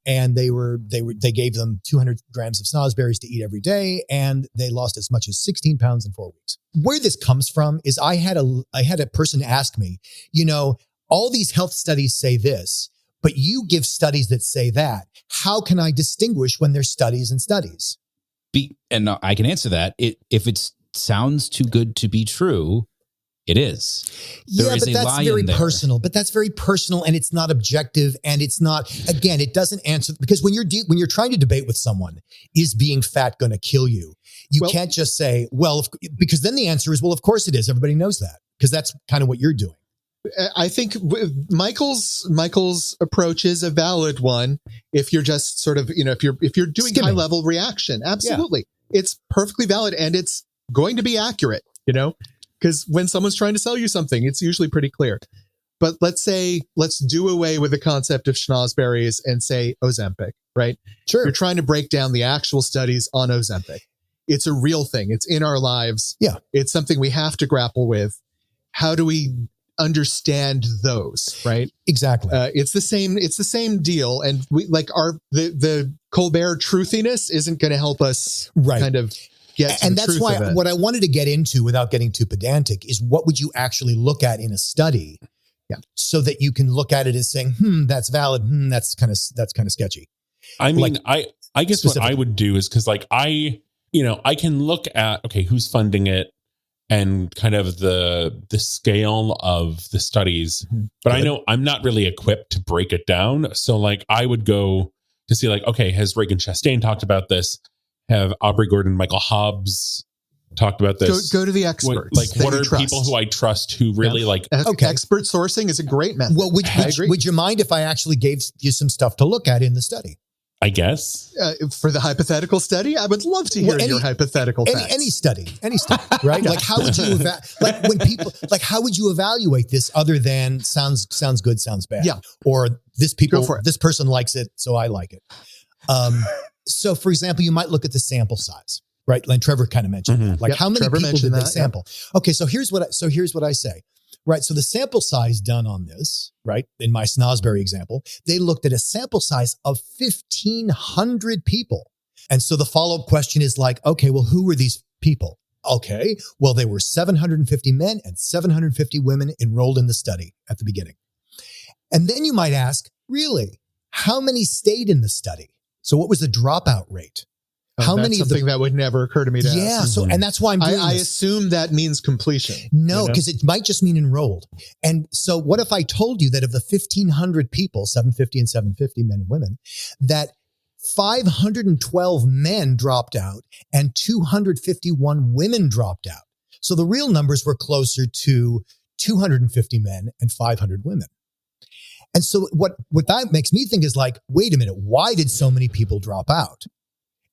And they gave them 200 grams of snozberries to eat every day, and they lost as much as 16 pounds in 4 weeks. Where this comes from is I had a person ask me, all these health studies say this, but you give studies that say that. How can I distinguish when there's studies and studies? and I can answer that. If it sounds too good to be true, it is. Yeah, but that's very personal. But that's very personal, and it's not objective, and it's not. Again, it doesn't answer, because when you're trying to debate with someone, is being fat going to kill you? You can't just say, well, because then the answer is, well, of course it is. Everybody knows that, because that's kind of what you're doing. I think Michael's approach is a valid one. If you're just sort of, if you're doing high level reaction, absolutely, it's perfectly valid, and it's going to be accurate. Because when someone's trying to sell you something, it's usually pretty clear. But let's do away with the concept of schnozberries and say Ozempic, right? Sure. You're trying to break down the actual studies on Ozempic. It's a real thing. It's in our lives. Yeah. It's something we have to grapple with. How do we understand those, right? Exactly. It's the same deal. And we the Colbert truthiness isn't going to help us kind of get to and the that's truth why of it. What I wanted to get into, without getting too pedantic, is what would you actually look at in a study, so that you can look at it as saying, that's valid, that's kind of sketchy. I mean, I guess what I would do is, because I can look at, okay, who's funding it and kind of the scale of the studies, but I know I'm not really equipped to break it down. So I would go to see okay, has Reagan Chastain talked about this? Have Aubrey Gordon, Michael Hobbs talked about this? Go to the experts. What are people who I trust who really expert sourcing is a great method. Well, would you mind if I actually gave you some stuff to look at in the study? I guess for the hypothetical study, I would love to hear your hypothetical facts. Any study, right? How would you how would you evaluate this other than sounds good, sounds bad? Yeah. Or this person likes it, so I like it. So, for example, you might look at the sample size, right? And Trevor kind of mentioned that. How many people did they sample? Yep. Okay, so here's what I say. Right. So the sample size done on this, right, in my Snosberry example, they looked at a sample size of 1,500 people. And so the follow-up question is okay, well, who were these people? Okay, well, there were 750 men and 750 women enrolled in the study at the beginning. And then you might ask, really, how many stayed in the study? So what was the dropout rate? How many? Something that would never occur to me to ask. Yeah. So, and that's why I'm doing I assume that means completion. No, because it might just mean enrolled. And so what if I told you that of the 1,500 people, 750 and 750 men and women, that 512 men dropped out and 251 women dropped out. So the real numbers were closer to 250 men and 500 women. And so what that makes me think is wait a minute, why did so many people drop out?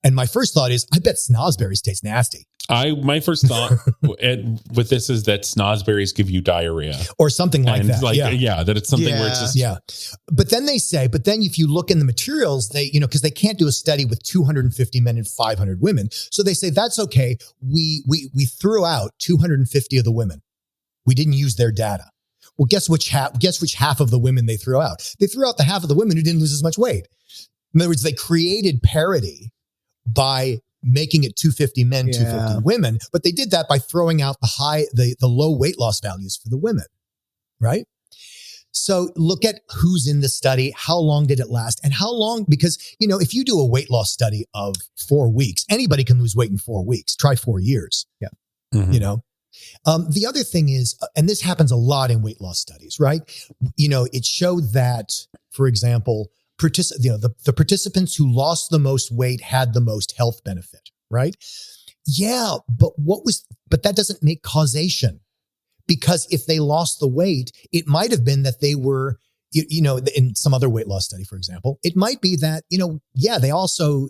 And my first thought is, I bet snozberries taste nasty. My first thought with this is that snozberries give you diarrhea or something like that. That it's something where it's just But then if you look in the materials, they because they can't do a study with 250 men and 500 women, so they say that's okay. We threw out 250 of the women. We didn't use their data. Well, guess which half of the women they threw out? They threw out the half of the women who didn't lose as much weight. In other words, they created parity by making it 250 men, 250 women, but they did that by throwing out the low weight loss values for the women, right? So look at who's in the study, how long did it last, and how long, because, if you do a weight loss study of 4 weeks, anybody can lose weight in 4 weeks. Try 4 years. Yeah. Mm-hmm. The other thing is, and this happens a lot in weight loss studies, right? It showed that, for example, the participants who lost the most weight had the most health benefit, right? Yeah, but that doesn't make causation, because if they lost the weight, it might have been that they were, in some other weight loss study, for example, it might be that, they also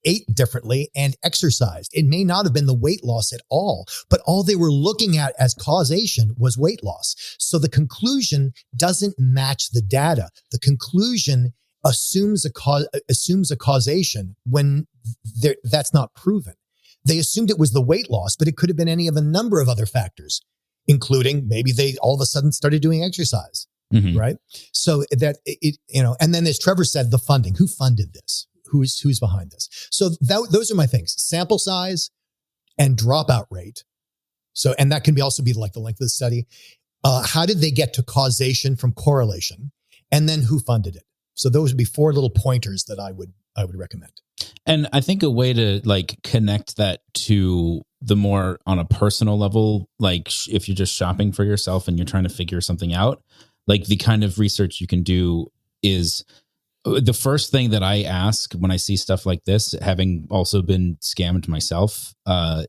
ate differently and exercised. It may not have been the weight loss at all, but all they were looking at as causation was weight loss. So the conclusion doesn't match the data. The conclusion assumes a causation when that's not proven. They assumed it was the weight loss, but it could have been any of a number of other factors, including maybe they all of a sudden started doing exercise, right? So that and then as Trevor said, the funding, who funded this? Who's behind this? So those are my things: sample size and dropout rate. So, and that can also be the length of the study. How did they get to causation from correlation? And then who funded it? So those would be 4 little pointers that I would recommend. And I think a way to like connect that to the more on a personal level, like if you're just shopping for yourself and you're trying to figure something out, like the kind of research you can do is the first thing that I ask when I see stuff like this, having also been scammed myself,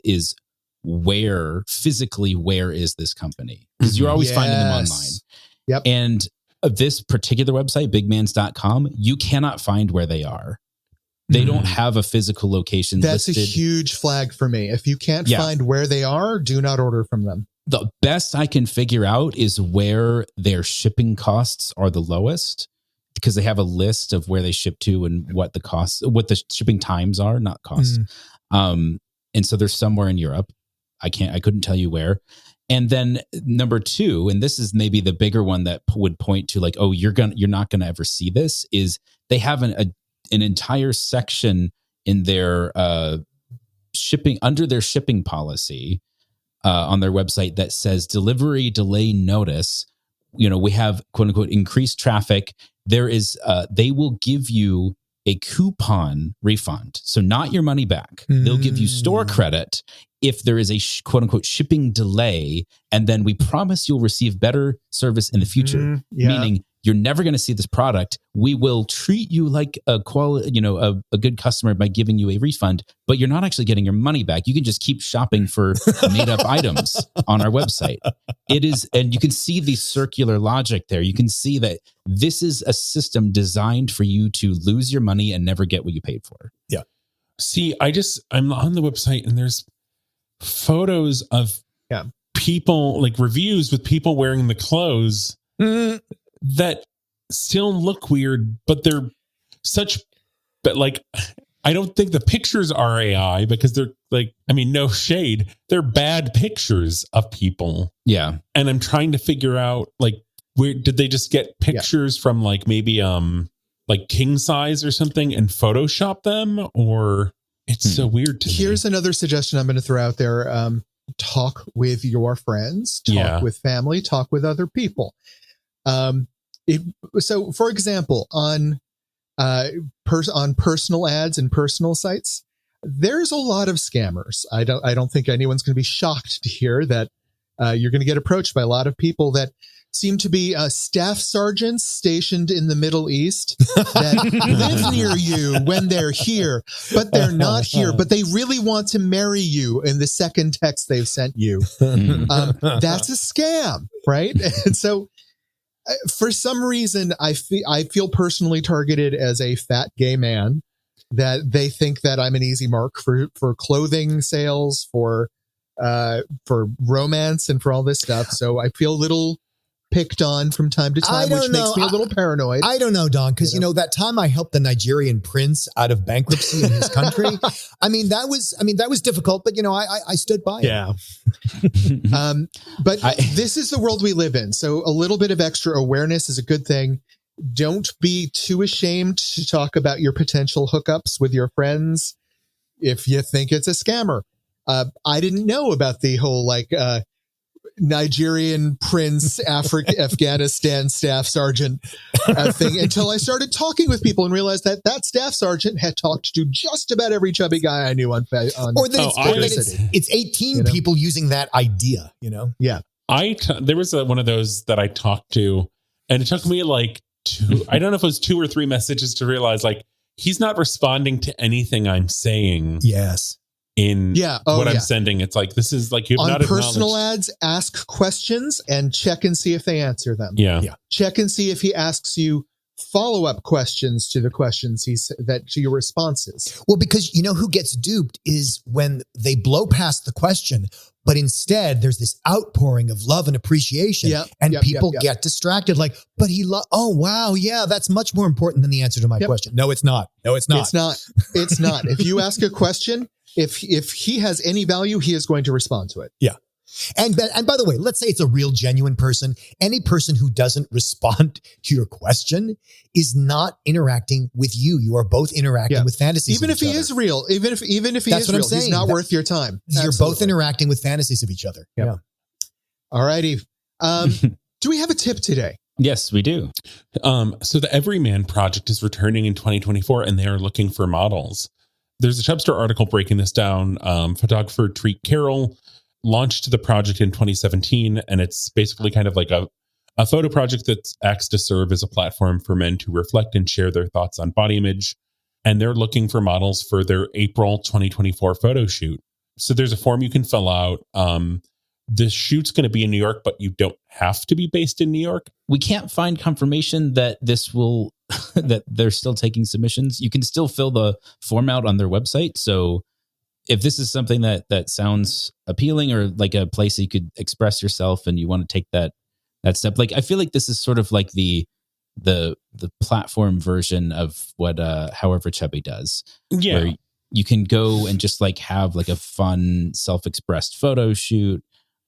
is where is this company? Because you're always finding them online. Yep. And this particular website, bigmans.com, you cannot find where they are. They don't have a physical location That's listed. a huge flag for me. If you can't find where they are, do not order from them. The best I can figure out is where their shipping costs are the lowest, because they have a list of where they ship to and what the shipping times are, not costs. And so they're somewhere in Europe. I couldn't tell you where. And then number 2, and this is maybe the bigger one that would point to like, oh, you're not gonna ever see this, is they have an entire section in their shipping, under their shipping policy on their website, that says delivery delay notice. We have quote unquote increased traffic. There is they will give you a coupon refund, so not your money back. They'll give you store credit if there is a quote unquote shipping delay, and then we promise you'll receive better service in the future. Meaning you're never going to see this product. We will treat you like a good customer by giving you a refund, but you're not actually getting your money back. You can just keep shopping for made up items on our website. It is, and you can see the circular logic there. You can see that this is a system designed for you to lose your money and never get what you paid for. Yeah. See, I'm on the website and there's photos of people, like reviews with people wearing the clothes that still look weird, but they're like, I don't think the pictures are AI, because they're like, I mean, no shade, they're bad pictures of people. Yeah. And I'm trying to figure out, like, where did they just get pictures from, like maybe like king size or something and Photoshop them, or it's so weird to me. Here's another suggestion I'm going to throw out there. Talk with your friends, talk with family, talk with other people. So for example, on personal ads and personal sites, there's a lot of scammers. I don't think anyone's going to be shocked to hear that you're going to get approached by a lot of people that seem to be staff sergeants stationed in the Middle East that live near you when they're here, but they're not here, but they really want to marry you in the second text they've sent you. That's a scam, right? And so for some reason, I feel personally targeted as a fat gay man, that they think that I'm an easy mark for clothing sales, for romance, and for all this stuff. So I feel a little picked on from time to time, which makes me a little paranoid. I don't know, Don, because that time I helped the Nigerian prince out of bankruptcy in his country. that was difficult, but I stood by it. Yeah. But this is the world we live in. So a little bit of extra awareness is a good thing. Don't be too ashamed to talk about your potential hookups with your friends if you think it's a scammer. I didn't know about the whole Nigerian prince, Afghanistan staff sergeant thing until I started talking with people and realized that staff sergeant had talked to just about every chubby guy I knew on it's 18 people using that idea, Yeah. There was one of those that I talked to, and it took me like I don't know if it was 2 or 3 messages to realize, like, he's not responding to anything I'm saying. Yes. I'm sending. It's like, this is like, you've on not personal ads, ask questions and check and see if they answer them. Yeah. Check and see if he asks you follow-up questions to the questions to your responses. Well, because who gets duped is when they blow past the question, but instead there's this outpouring of love and appreciation, people get distracted. Like, but oh wow, yeah, that's much more important than the answer to my question. No, it's not. It's not. If you ask a question, if he has any value, he is going to respond to it. Yeah. And by the way, let's say it's a real genuine person. Any person who doesn't respond to your question is not interacting with you. You are both interacting with fantasies. Even if he is real, even if he is real, he's not worth your time. You're both interacting with fantasies of each other. Yeah. All righty. Do we have a tip today? Yes, we do. So the Everyman Project is returning in 2024, and they are looking for models. there's a Chubster article breaking this down. Photographer Treat Carroll launched the project in 2017, and it's basically kind of like a photo project that acts to serve as a platform for men to reflect and share their thoughts on body image. And they're looking for models for their April 2024 photo shoot. So there's a form you can fill out. The shoot's going to be in New York, but you don't have to be based in New York. We can't find confirmation that this will, that they're still taking submissions. You can still fill the form out on their website. So if this is something that sounds appealing, or like a place you could express yourself and you want to take that step, like I feel like this is sort of like the platform version of what However Chubby does. Yeah. Where you can go and just like have like a fun self-expressed photo shoot.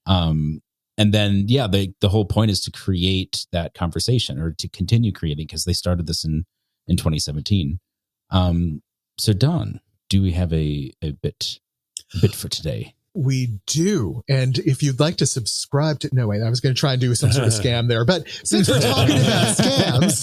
And then, the whole point is to create that conversation, or to continue creating, because they started this in 2017. So Don, do we have a bit for today? We do. And if you'd like to subscribe to, no, wait, I was going to try and do some sort of scam there, but since we're talking about scams,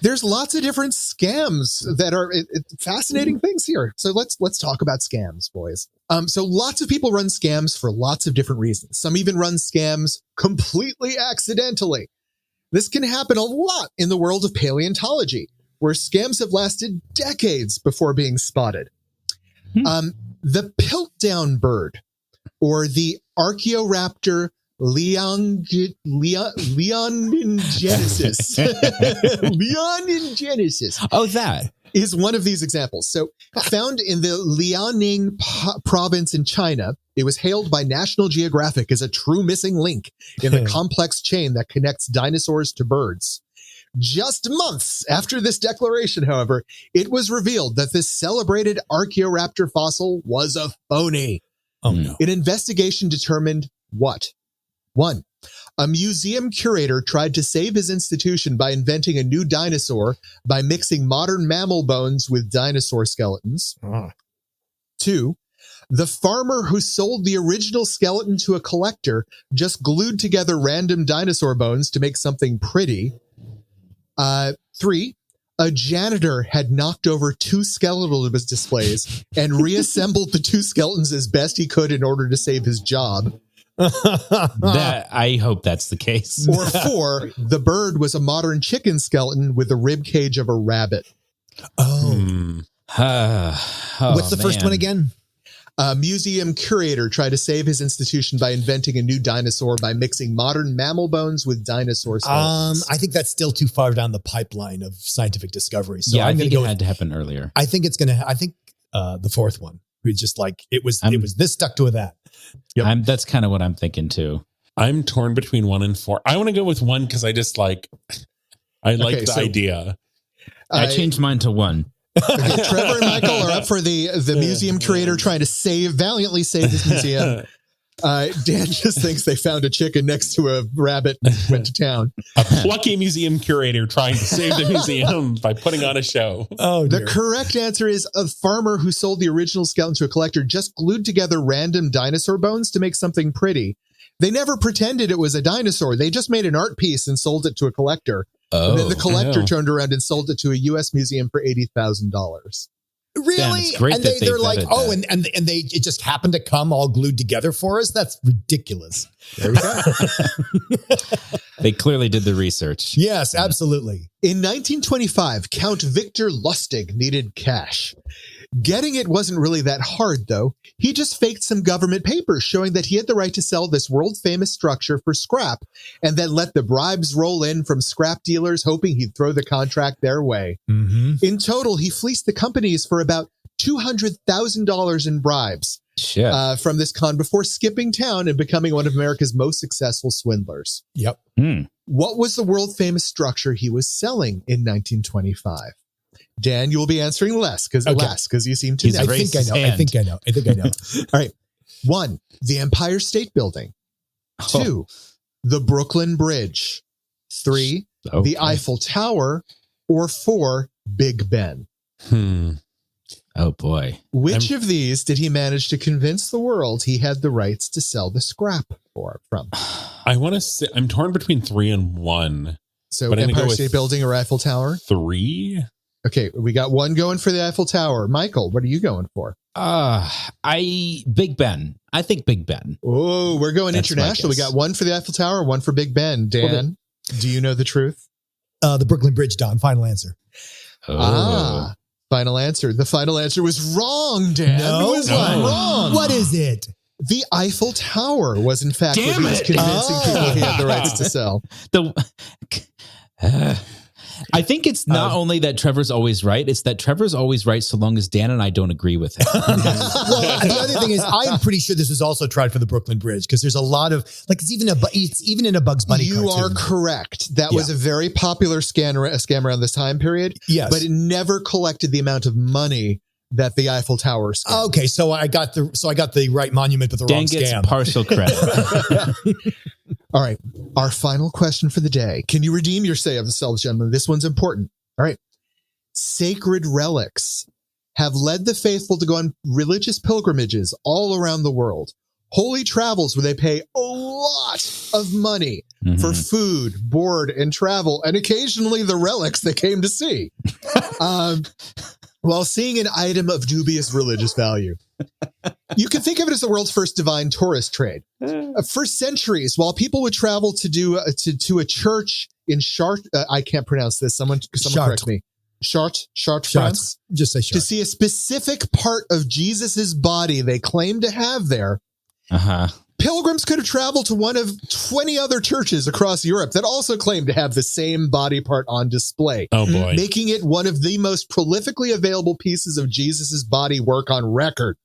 there's lots of different scams that are fascinating things here. So let's talk about scams, boys. So lots of people run scams for lots of different reasons. Some even run scams completely accidentally. This can happen a lot in the world of paleontology, where scams have lasted decades before being spotted. The Piltdown bird, or the Archaeoraptor leoningenesis, Oh, that is one of these examples. So found in the Liaoning province in China, it was hailed by National Geographic as a true missing link in the complex chain that connects dinosaurs to birds. Just months after this declaration, however, it was revealed that this celebrated Archaeoraptor fossil was a phony. Oh, no. An investigation determined what? 1. A museum curator tried to save his institution by inventing a new dinosaur by mixing modern mammal bones with dinosaur skeletons. 2. The farmer who sold the original skeleton to a collector just glued together random dinosaur bones to make something pretty. 3, a janitor had knocked over 2 skeletal displays and reassembled the 2 skeletons as best he could in order to save his job. That I hope that's the case. Or 4, the bird was a modern chicken skeleton with the rib cage of a rabbit. Oh, What's the first one again? A museum curator tried to save his institution by inventing a new dinosaur by mixing modern mammal bones with dinosaur skeletons. I think that's still too far down the pipeline of scientific discovery. So I think it had to happen earlier. I think the fourth one. We just like it was this stuck to that. Yep. That's kind of what I'm thinking too. I'm torn between 1 and 4. I want to go with 1 because I just like the idea. I changed mine to 1. Okay, Trevor and Michael are up for the museum curator trying to valiantly save this museum. Dan just thinks they found a chicken next to a rabbit and went to town. A plucky museum curator trying to save the museum by putting on a show. Oh, the correct answer is a farmer who sold the original skeleton to a collector just glued together random dinosaur bones to make something pretty. They never pretended it was a dinosaur. They just made an art piece and sold it to a collector. And then the collector turned around and sold it to a U.S. museum for $80,000. Really? And they're like, and it just happened to come all glued together for us? That's ridiculous. There we go. They clearly did the research. Yes, absolutely. In 1925, Count Victor Lustig needed cash. Getting it wasn't really that hard, though. He just faked some government papers showing that he had the right to sell this world-famous structure for scrap, and then let the bribes roll in from scrap dealers, hoping he'd throw the contract their way. Mm-hmm. In total, he fleeced the companies for about $200,000 in bribes from this con before skipping town and becoming one of America's most successful swindlers. Yep. What was the world-famous structure he was selling in 1925? Dan, you will be answering less because you seem to know. I think I know. All right. 1, the Empire State Building. 2, the Brooklyn Bridge. 3, the Eiffel Tower. Or 4, Big Ben. Oh boy. Which of these did he manage to convince the world he had the rights to sell the scrap from? I want to say I'm torn between 3 and 1. So Empire State Building or Eiffel Tower? 3? Okay, we got one going for the Eiffel Tower. Michael, what are you going for? Big Ben. I think Big Ben. Oh, we're going That's international. We got one for the Eiffel Tower, one for Big Ben. Dan, do you know the truth? The Brooklyn Bridge, Don. Final answer. Oh. Final answer. The final answer was wrong, Dan. No, it was wrong. What is it? The Eiffel Tower was, in fact, what he was convincing people he had the rights to sell. I think it's not only that Trevor's always right, it's that Trevor's always right so long as Dan and I don't agree with him. Well, the other thing is, I'm pretty sure this was also tried for the Brooklyn Bridge because there's a lot of, like, it's even in a Bugs Bunny You cartoon. are correct. That was a very popular scam around this time period. Yes. But it never collected the amount of money that the Eiffel Tower scammed. Okay, so I got the right monument, but the Dan wrong gets scam. partial credit. All right. Our final question for the day. Can you redeem yourselves, gentlemen? This one's important. All right. Sacred relics have led the faithful to go on religious pilgrimages all around the world. Holy travels where they pay a lot of money for food, board, and travel, and occasionally the relics they came to see. While seeing an item of dubious religious value. You can think of it as the world's first divine tourist trade. For centuries, while people would travel to do to a church in Chartres, I can't pronounce this. Someone correct me. Chartres, France. Just say To Chartres. see a specific part of Jesus's body they claim to have there. Pilgrims could have traveled to one of 20 other churches across Europe that also claimed to have the same body part on display. Oh, boy. Making it one of the most prolifically available pieces of Jesus's body work on record.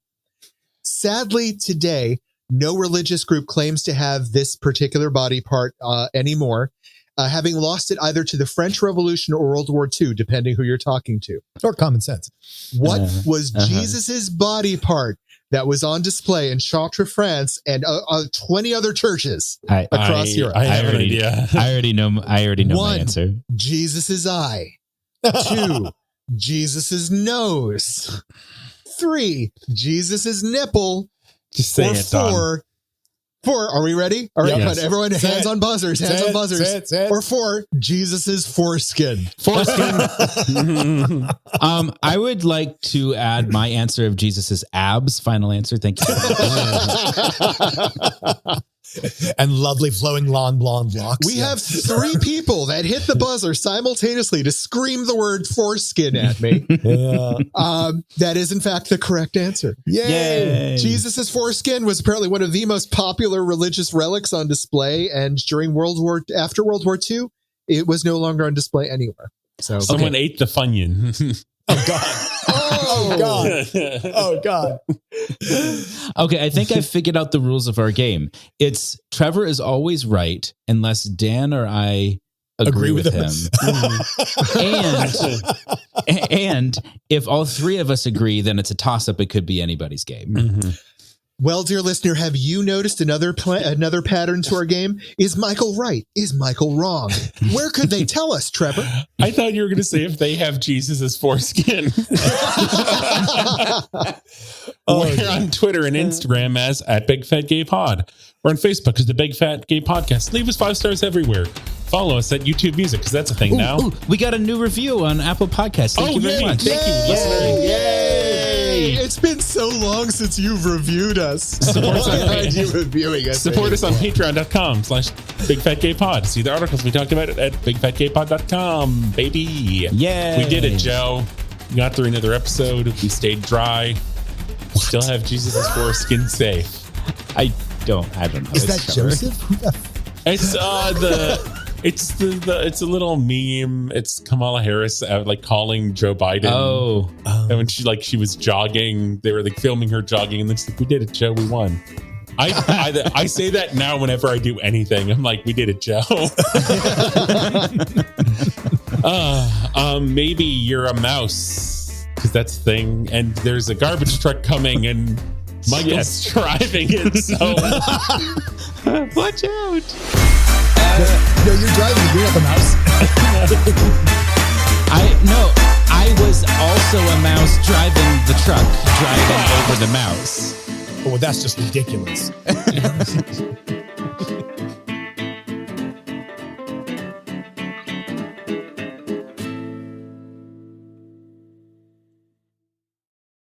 Sadly, today, no religious group claims to have this particular body part anymore, having lost it either to the French Revolution or World War II, depending who you're talking to. Or common sense. What was Jesus's body part that was on display in Chartres, France, and 20 other churches across Europe? I have an idea. I already know my answer. Jesus's eye. 2, Jesus's nose. 3, Jesus's nipple. Just say or it, Don. 4, are we ready? All right, Yes. everyone, hands on buzzers, hands on buzzers. Say it. Or 4, Jesus's foreskin. Foreskin. I would like to add my answer of Jesus's abs. Final answer. Thank you. And lovely flowing long blonde locks. We have 3 people that hit the buzzer simultaneously to scream the word foreskin at me. That is, in fact, the correct answer. Yay. Jesus's foreskin was apparently one of the most popular religious relics on display, and during after World War II, it was no longer on display anywhere. So Someone ate the Funyun. Oh, God. Oh, God. Oh, God. Okay, I think I figured out the rules of our game. It's Trevor is always right unless Dan or I agree with him. and if all 3 of us agree, then it's a toss-up. It could be anybody's game. Well, dear listener, have you noticed another pattern to our game? Is Michael right? Is Michael wrong? Where could they tell us, Trevor? I thought you were going to say if they have Jesus's foreskin. We're on Twitter and Instagram as @BigFatGayPod. We're on Facebook as the Big Fat Gay Podcast. Leave us 5 stars everywhere. Follow us at YouTube Music because that's a thing now. Ooh, we got a new review on Apple Podcasts. Thank you very much. Thank you, listener. Yay! It's been so long since you've reviewed us. Support us on patreon.com/BigFatGayPod. See the articles we talked about it at BigFatGayPod.com, baby. Yay. We did it, Joe. We got through another episode. We stayed dry. We still have Jesus' foreskin safe. I don't know. Is that Joseph? It's it's a little meme. It's Kamala Harris calling Joe Biden. Oh. And when she was jogging, they were filming her jogging, and then she's like, "We did it, Joe. We won." I say that now whenever I do anything. I'm like, "We did it, Joe." Maybe you're a mouse because that's the thing. And there's a garbage truck coming, and Michael's driving it. So watch out. No, you're driving. You're not the mouse. I was also a mouse driving the truck, driving over the mouse. Oh, well, that's just ridiculous.